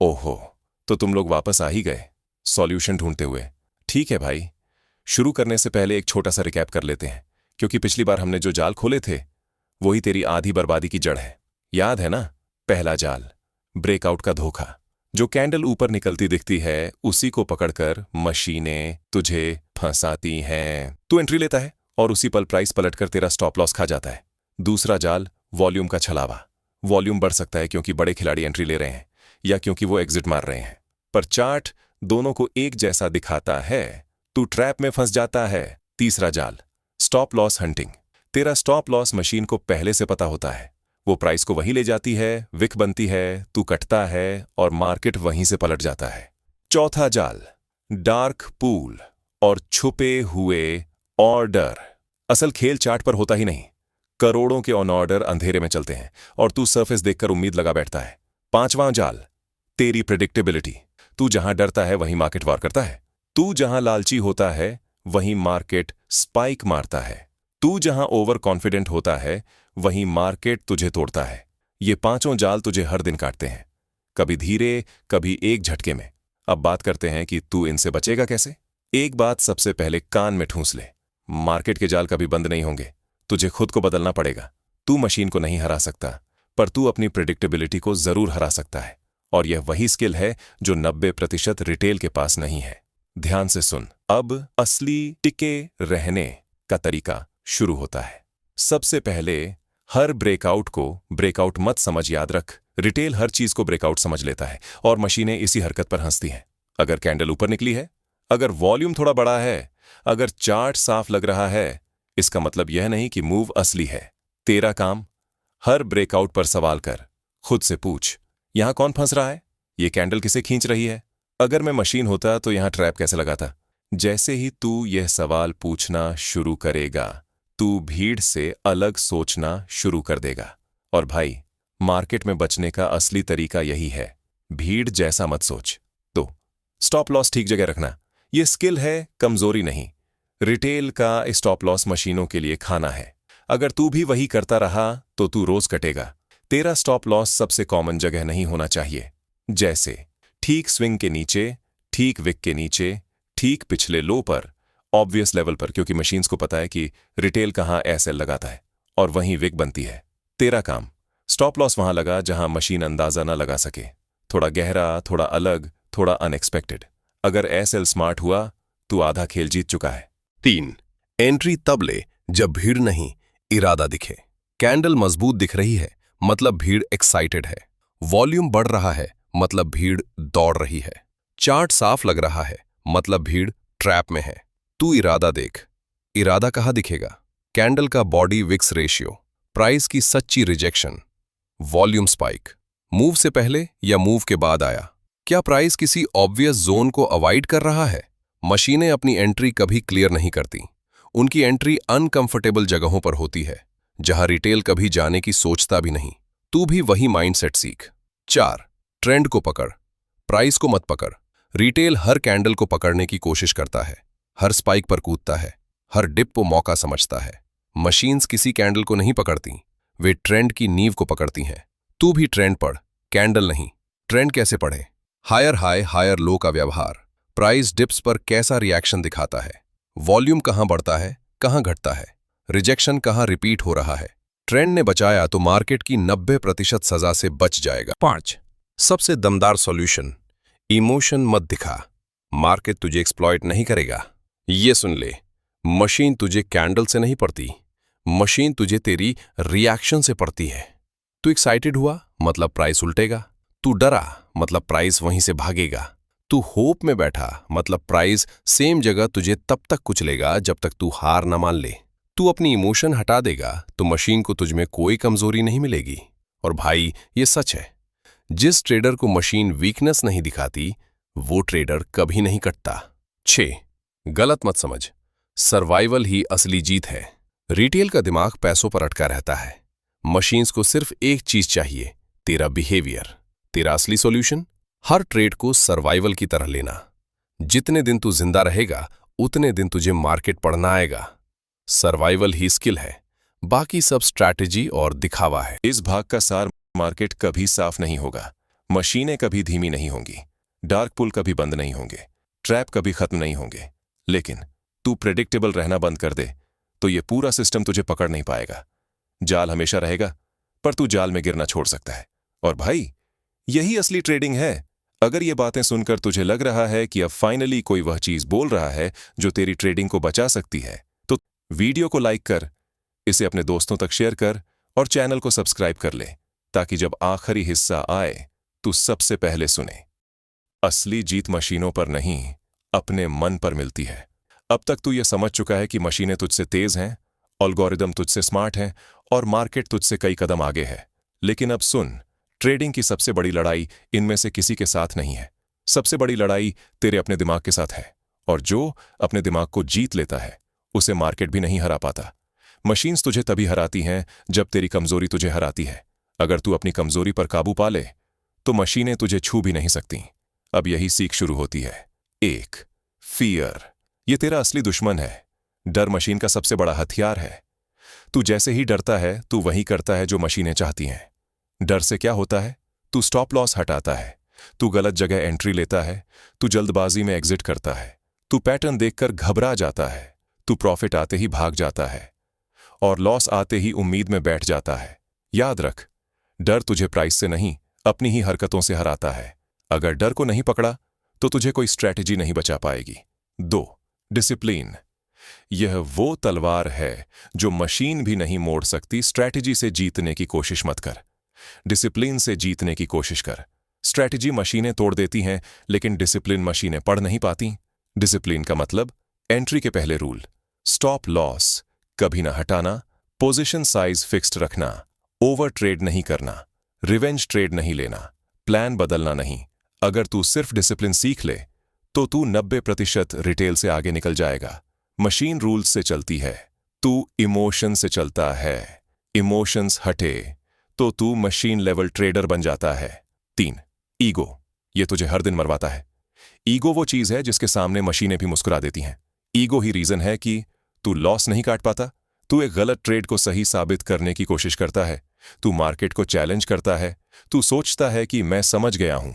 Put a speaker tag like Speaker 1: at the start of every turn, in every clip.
Speaker 1: ओहो, तो तुम लोग वापस आ ही गए सॉल्यूशन ढूंढते हुए। ठीक है भाई, शुरू करने से पहले एक छोटा सा रिकैप कर लेते हैं, क्योंकि पिछली बार हमने जो जाल खोले थे वही तेरी आधी बर्बादी की जड़ है। याद है ना? पहला जाल, ब्रेकआउट का धोखा। जो कैंडल ऊपर निकलती दिखती है उसी को पकड़कर मशीनें तुझे फंसाती हैं। तू एंट्री लेता है और उसी पल प्राइस पलटकर तेरा स्टॉप लॉस खा जाता है। दूसरा जाल, वॉल्यूम का छलावा। वॉल्यूम बढ़ सकता है क्योंकि बड़े खिलाड़ी एंट्री ले रहे हैं या क्योंकि वो एग्जिट मार रहे हैं, पर चार्ट दोनों को एक जैसा दिखाता है। तू ट्रैप में फंस जाता है। तीसरा जाल, स्टॉप लॉस हंटिंग। तेरा स्टॉप लॉस मशीन को पहले से पता होता है। वो प्राइस को वहीं ले जाती है, विक बनती है, तू कटता है और मार्केट वहीं से पलट जाता है। चौथा जाल, डार्क पूल और छुपे हुए ऑर्डर। असल खेल चार्ट पर होता ही नहीं। करोड़ों के ऑन ऑर्डर अंधेरे में चलते हैं और तू सरफेस देखकर उम्मीद लगा बैठता है। पांचवां जाल, तेरी प्रेडिक्टेबिलिटी। तू जहां डरता है वहीं मार्केट वार करता है। तू जहां लालची होता है वहीं मार्केट स्पाइक मारता है। तू जहां ओवर कॉन्फिडेंट होता है वहीं मार्केट तुझे तोड़ता है। ये पांचों जाल तुझे हर दिन काटते हैं, कभी धीरे, कभी एक झटके में। अब बात करते हैं कि तू इनसे बचेगा कैसे। एक बात सबसे पहले कान में ठूंस ले, मार्केट के जाल कभी बंद नहीं होंगे। तुझे खुद को बदलना पड़ेगा। तू मशीन को नहीं हरा सकता, पर तू अपनी प्रेडिक्टेबिलिटी को जरूर हरा सकता है। और यह वही स्किल है जो 90% रिटेल के पास नहीं है। ध्यान से सुन, अब असली टिके रहने का तरीका शुरू होता है। सबसे पहले, हर ब्रेकआउट को ब्रेकआउट मत समझ, याद रख। रिटेल हर चीज को ब्रेकआउट समझ लेता है और मशीनें इसी हरकत पर हंसती हैं। अगर कैंडल ऊपर निकली है, अगर वॉल्यूम थोड़ा बड़ा है, अगर चार्ट साफ लग रहा है, इसका मतलब यह नहीं कि मूव असली है। तेरा काम, हर ब्रेकआउट पर सवाल कर। खुद से पूछ, यहां कौन फंस रहा है? ये कैंडल किसे खींच रही है? अगर मैं मशीन होता तो यहां ट्रैप कैसे लगाता? जैसे ही तू यह सवाल पूछना शुरू करेगा, तू भीड़ से अलग सोचना शुरू कर देगा। और भाई, मार्केट में बचने का असली तरीका यही है, भीड़ जैसा मत सोच। तो स्टॉप लॉस ठीक जगह रखना, यह स्किल है, कमजोरी नहीं। रिटेल का स्टॉप लॉस मशीनों के लिए खाना है। अगर तू भी वही करता रहा तो तू रोज कटेगा। तेरा स्टॉप लॉस सबसे कॉमन जगह नहीं होना चाहिए, जैसे ठीक स्विंग के नीचे, ठीक विक के नीचे, ठीक पिछले लो पर, ऑब्वियस लेवल पर, क्योंकि मशीन्स को पता है कि रिटेल कहां एसएल लगाता है और वहीं विक बनती है। तेरा काम, स्टॉप लॉस वहां लगा जहां मशीन अंदाजा न लगा सके। थोड़ा गहरा, थोड़ा अलग, थोड़ा अनएक्सपेक्टेड। अगर एसएल स्मार्ट हुआ, तू आधा खेल जीत चुका है।
Speaker 2: 3. एंट्री तब ले जब भीड़ नहीं, इरादा दिखे। कैंडल मजबूत दिख रही है, मतलब भीड़ एक्साइटेड है। वॉल्यूम बढ़ रहा है, मतलब भीड़ दौड़ रही है। चार्ट साफ लग रहा है, मतलब भीड़ ट्रैप में है। तू इरादा देख। इरादा कहाँ दिखेगा? कैंडल का बॉडी विक्स रेशियो, प्राइस की सच्ची रिजेक्शन, वॉल्यूम स्पाइक। मूव से पहले या मूव के बाद आया? क्या प्राइस किसी ऑब्वियस जोन को अवॉइड कर रहा है? मशीनें अपनी एंट्री कभी क्लियर नहीं करती। उनकी एंट्री अनकंफर्टेबल जगहों पर होती है, जहां रिटेल कभी जाने की सोचता भी नहीं। तू भी वही माइंडसेट सीख। 4. ट्रेंड को पकड़, प्राइस को मत पकड़। रिटेल हर कैंडल को पकड़ने की कोशिश करता है, हर स्पाइक पर कूदता है, हर डिप को मौका समझता है। मशीन्स किसी कैंडल को नहीं पकड़ती, वे ट्रेंड की नींव को पकड़ती हैं। तू भी ट्रेंड पढ़, कैंडल नहीं। ट्रेंड कैसे पढ़े? हायर हाई, हायर लो का व्यवहार, प्राइस डिप्स पर कैसा रिएक्शन दिखाता है, वॉल्यूम कहां बढ़ता है, कहां घटता है, रिजेक्शन कहां रिपीट हो रहा है। ट्रेंड ने बचाया तो मार्केट की 90% सजा से बच जाएगा। 5. सबसे दमदार सॉल्यूशन, इमोशन मत दिखा। मार्केट तुझे एक्सप्लॉइट नहीं करेगा। ये सुन ले, मशीन तुझे कैंडल से नहीं पढ़ती, मशीन तुझे तेरी रिएक्शन से पढ़ती है। तू एक्साइटेड हुआ, मतलब प्राइस उल्टेगा। तू डरा, मतलब प्राइस वहीं से भागेगा। तू होप में बैठा, मतलब प्राइस सेम जगह तुझे तब तक कुचलेगा जब तक तू हार न मान ले। तू अपनी इमोशन हटा देगा तो मशीन को तुझमें कोई कमजोरी नहीं मिलेगी। और भाई, ये सच है, जिस ट्रेडर को मशीन वीकनेस नहीं दिखाती, वो ट्रेडर कभी नहीं कटता। 6. गलत मत समझ, सर्वाइवल ही असली जीत है। रिटेल का दिमाग पैसों पर अटका रहता है। मशीन्स को सिर्फ एक चीज चाहिए, तेरा बिहेवियर। तेरा असली सॉल्यूशन, हर ट्रेड को सर्वाइवल की तरह लेना। जितने दिन तू जिंदा रहेगा, उतने दिन तुझे मार्केट पढ़ना आएगा। सर्वाइवल ही स्किल है, बाकी सब स्ट्रैटेजी और दिखावा है।
Speaker 1: इस भाग का सार, मार्केट कभी साफ नहीं होगा, मशीनें कभी धीमी नहीं होंगी, डार्क पुल कभी बंद नहीं होंगे, ट्रैप कभी खत्म नहीं होंगे, लेकिन तू प्रेडिक्टेबल रहना बंद कर दे तो ये पूरा सिस्टम तुझे पकड़ नहीं पाएगा। जाल हमेशा रहेगा, पर तू जाल में गिरना छोड़ सकता है। और भाई, यही असली ट्रेडिंग है। अगर ये बातें सुनकर तुझे लग रहा है कि अब फाइनली कोई वह चीज बोल रहा है जो तेरी ट्रेडिंग को बचा सकती है, तो वीडियो को लाइक कर, इसे अपने दोस्तों तक शेयर कर और चैनल को सब्सक्राइब कर ले, ताकि जब आखिरी हिस्सा आए तू सबसे पहले सुने। असली जीत मशीनों पर नहीं, अपने मन पर मिलती है। अब तक तू यह समझ चुका है कि मशीनें तुझसे तेज हैं, एल्गोरिदम तुझसे स्मार्ट हैं और मार्केट तुझसे कई कदम आगे है। लेकिन अब सुन, ट्रेडिंग की सबसे बड़ी लड़ाई इनमें से किसी के साथ नहीं है। सबसे बड़ी लड़ाई तेरे अपने दिमाग के साथ है, और जो अपने दिमाग को जीत लेता है उसे मार्केट भी नहीं हरा पाता। मशीन्स तुझे तभी हराती हैं जब तेरी कमजोरी तुझे हराती है। अगर तू अपनी कमजोरी पर काबू पा ले तो मशीनें तुझे छू भी नहीं सकती। अब यही सीख शुरू होती है। 1. फियर। ये तेरा असली दुश्मन है। डर मशीन का सबसे बड़ा हथियार है। तू जैसे ही डरता है तू वही करता है जो मशीनें चाहती हैं। डर से क्या होता है? तू स्टॉप लॉस हटाता है, तू गलत जगह एंट्री लेता है, तू जल्दबाजी में एग्जिट करता है, तू पैटर्न देखकर घबरा जाता है, तू प्रॉफिट आते ही भाग जाता है और लॉस आते ही उम्मीद में बैठ जाता है। याद रख, डर तुझे प्राइस से नहीं, अपनी ही हरकतों से हराता है। अगर डर को नहीं पकड़ा तो तुझे कोई स्ट्रैटेजी नहीं बचा पाएगी। 2. डिसिप्लिन। यह वो तलवार है जो मशीन भी नहीं मोड़ सकती। स्ट्रैटेजी से जीतने की कोशिश मत कर, डिसिप्लिन से जीतने की कोशिश कर। स्ट्रैटेजी मशीनें तोड़ देती हैं, लेकिन डिसिप्लिन मशीनें पढ़ नहीं पाती। डिसिप्लिन का मतलब एंट्री के पहले रूल, स्टॉप लॉस कभी ना हटाना, पोजीशन साइज फिक्स्ड रखना, ओवर ट्रेड नहीं करना, रिवेंज ट्रेड नहीं लेना, प्लान बदलना नहीं। अगर तू सिर्फ डिसिप्लिन सीख ले तो तू 90% रिटेल से आगे निकल जाएगा। मशीन रूल्स से चलती है, तू इमोशन से चलता है। इमोशंस हटे तो तू मशीन लेवल ट्रेडर बन जाता है। 3. ईगो। ये तुझे हर दिन मरवाता है। ईगो वो चीज है जिसके सामने मशीनें भी मुस्कुरा देती हैं। ईगो ही रीजन है कि तू लॉस नहीं काट पाता। तू एक गलत ट्रेड को सही साबित करने की कोशिश करता है, तू मार्केट को चैलेंज करता है, तू सोचता है कि मैं समझ गया हूं।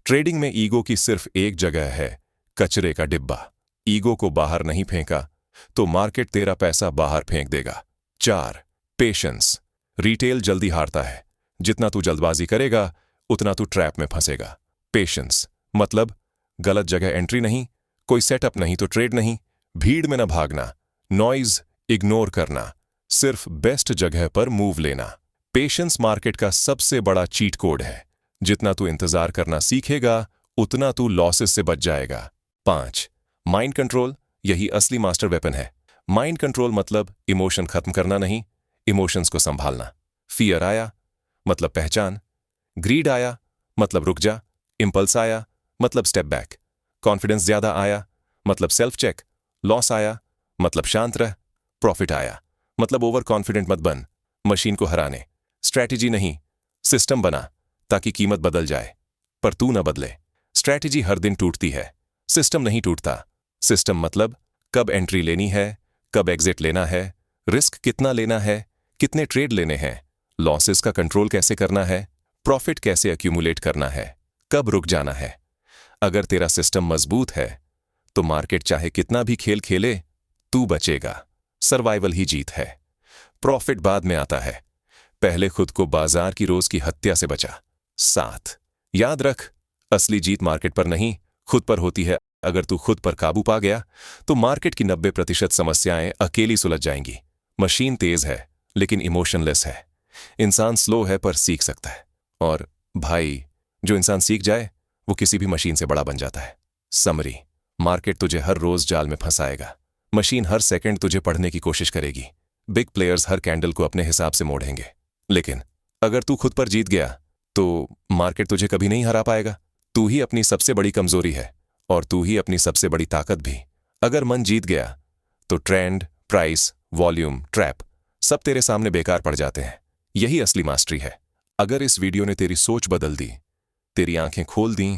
Speaker 1: ट्रेडिंग में ईगो की सिर्फ एक जगह है, कचरे का डिब्बा। ईगो को बाहर नहीं फेंका तो मार्केट तेरा पैसा बाहर फेंक देगा। 4. पेशेंस। रिटेल जल्दी हारता है। जितना तू जल्दबाजी करेगा उतना तू ट्रैप में फंसेगा। पेशेंस मतलब गलत जगह एंट्री नहीं, कोई सेटअप नहीं तो ट्रेड नहीं, भीड़ में न भागना, नॉइज इग्नोर करना, सिर्फ बेस्ट जगह पर मूव लेना। पेशेंस मार्केट का सबसे बड़ा चीट कोड है। जितना तू इंतजार करना सीखेगा उतना तू लॉसेस से बच जाएगा। 5. Mind control. यही असली मास्टर वेपन है। माइंड कंट्रोल मतलब इमोशन खत्म करना नहीं, इमोशंस को संभालना। फियर आया मतलब पहचान, ग्रीड आया मतलब रुक जा, इंपल्स आया मतलब स्टेप बैक, कॉन्फिडेंस ज्यादा आया मतलब सेल्फ चेक, लॉस आया मतलब शांत रह, प्रॉफिट आया मतलब ओवर कॉन्फिडेंट मत बन। मशीन को हराने स्ट्रैटेजी नहीं, सिस्टम बना ताकि कीमत बदल जाए, पर तू न बदले। स्ट्रैटेजी हर दिन टूटती है, सिस्टम नहीं टूटता। सिस्टम मतलब कब एंट्री लेनी है, कब एग्जिट लेना है, रिस्क कितना लेना है, कितने ट्रेड लेने हैं, लॉसेस का कंट्रोल कैसे करना है, प्रॉफिट कैसे एक्यूमुलेट करना है, कब रुक जाना है। अगर तेरा सिस्टम मजबूत है तो मार्केट चाहे कितना भी खेल खेले तू बचेगा। सर्वाइवल ही जीत है, प्रॉफिट बाद में आता है। पहले खुद को बाजार की रोज की हत्या से बचा। 7. याद रख, असली जीत मार्केट पर नहीं खुद पर होती है। अगर तू खुद पर काबू पा गया तो मार्केट की 90% समस्याएं अकेली सुलझ जाएंगी। मशीन तेज है लेकिन इमोशनलेस है। इंसान स्लो है पर सीख सकता है। और भाई, जो इंसान सीख जाए वो किसी भी मशीन से बड़ा बन जाता है। समरी, मार्केट तुझे हर रोज जाल में फंसाएगा। मशीन हर सेकंड तुझे पढ़ने की कोशिश करेगी। बिग प्लेयर्स हर कैंडल को अपने हिसाब से मोड़ेंगे। लेकिन अगर तू खुद पर जीत गया तो मार्केट तुझे कभी नहीं हरा पाएगा। तू ही अपनी सबसे बड़ी कमजोरी है और तू ही अपनी सबसे बड़ी ताकत भी। अगर मन जीत गया तो ट्रेंड, प्राइस, वॉल्यूम, ट्रैप सब तेरे सामने बेकार पड़ जाते हैं। यही असली मास्टरी है। अगर इस वीडियो ने तेरी सोच बदल दी, तेरी आंखें खोल दी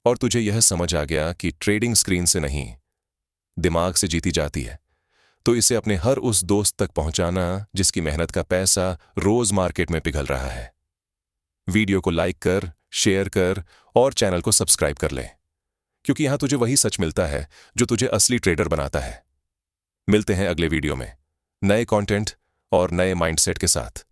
Speaker 1: और तुझे यह समझ आ गया कि ट्रेडिंग स्क्रीन से नहीं दिमाग से जीती जाती है, तो इसे अपने हर उस दोस्त तक पहुंचाना जिसकी मेहनत का पैसा रोज मार्केट में पिघल रहा है। वीडियो को लाइक कर, शेयर कर और चैनल को सब्सक्राइब कर ले, क्योंकि यहां तुझे वही सच मिलता है जो तुझे असली ट्रेडर बनाता है। मिलते हैं अगले वीडियो में नए कंटेंट और नए माइंडसेट के साथ।